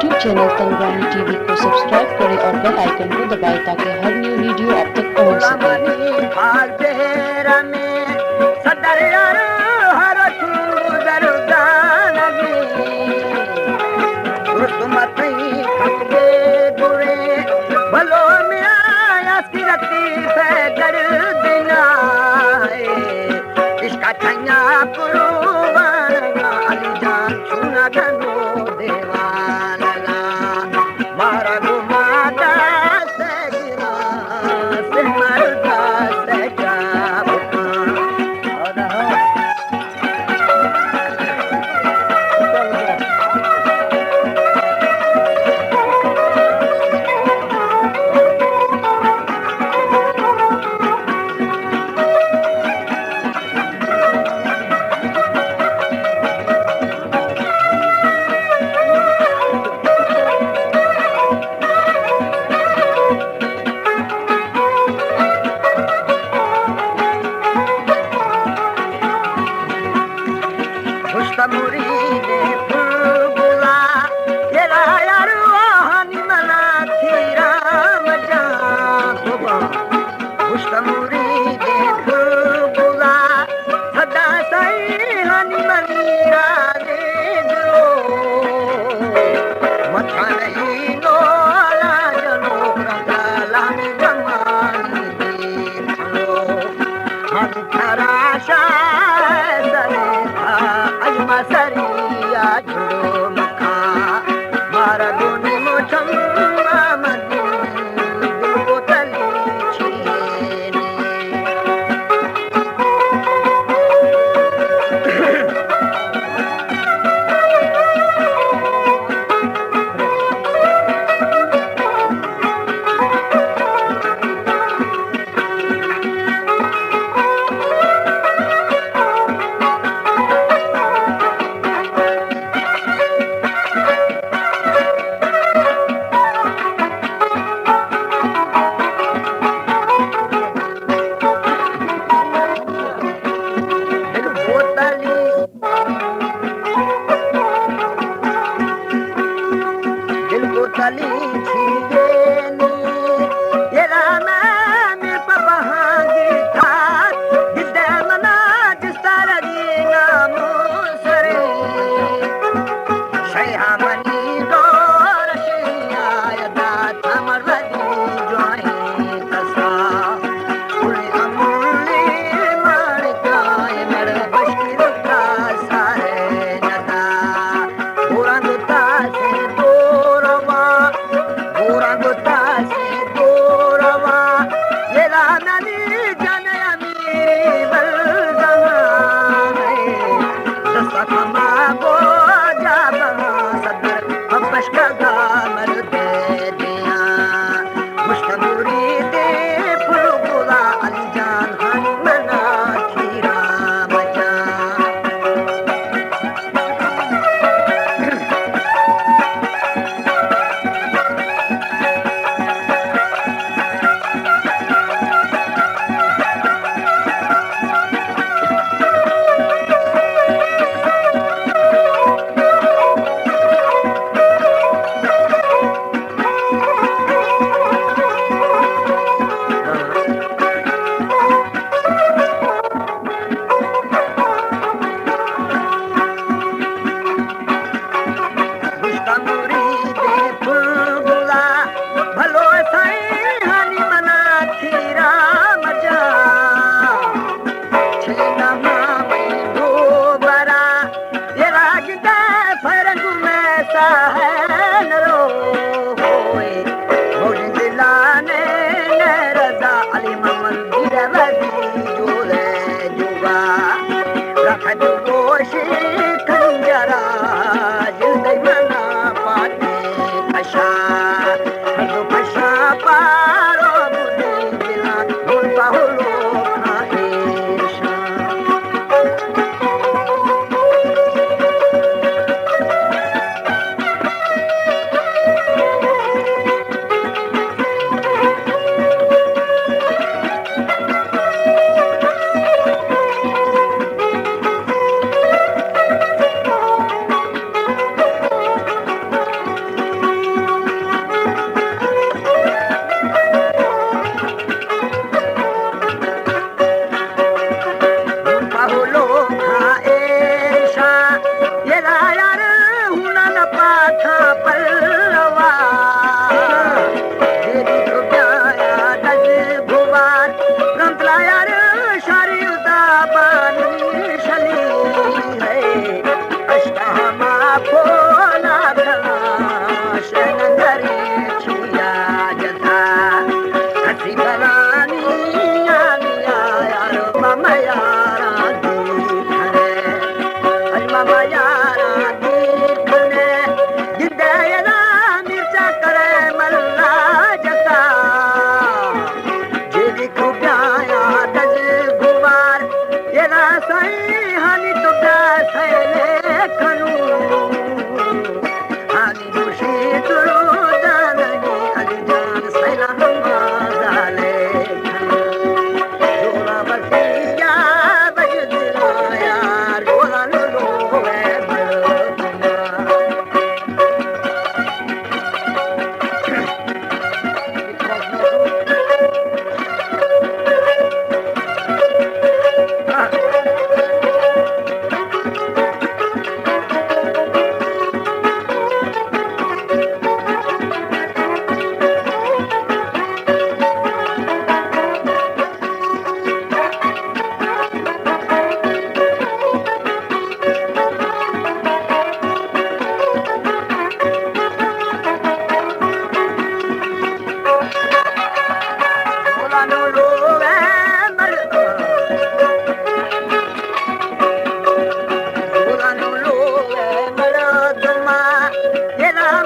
YouTube channel तंगवानी TV को subscribe करें और बेल आइकन को दबाएं ताकि हर न्यू वीडियो आप तक पहुंच सके।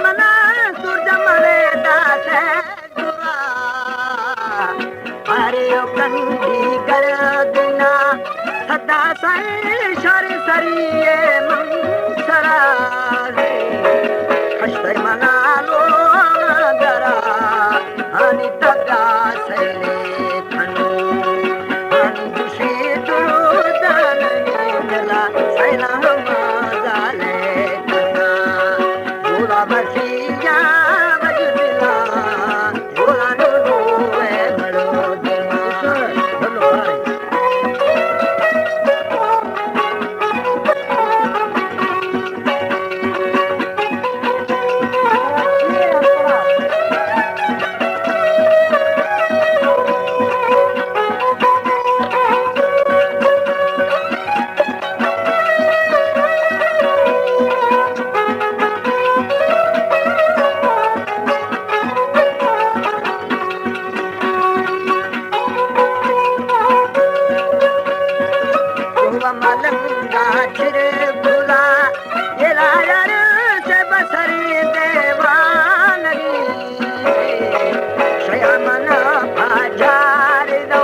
मना सूरज मरे दासे गुरा अरे ओ कंदी कर दिना सदा सर शर सरिये मंसरा कष्ट मना लो गरा अनि तगा सैले थनो अनि दुषी तू दान जला सैला मजाले थना बोला बसिया बजदिला बोला नो वे बड़ो दिमा बोलो मलंगा छिर बुला ये लायर से बसरी देवानगी शयामना बाजार दो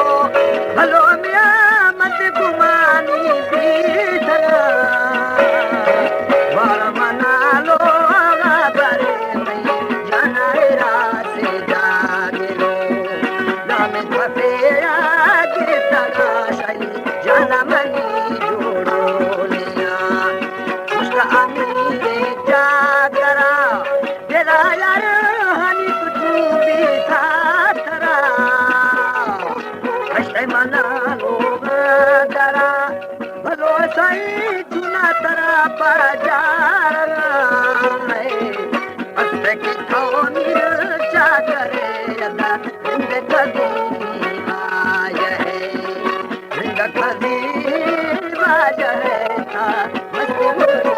भलो मिया मत गुमानी भीतरा वाल मना लो बरे में जाना रासे जागे लो नाम फसे आगे तगा शली जाना मनी मना लोग डरा भलो सही चुना तरा बाजार अस्ते की थोनी चादरे अदा जिंद कदी आय है जिंद कदी बाज है था मस्त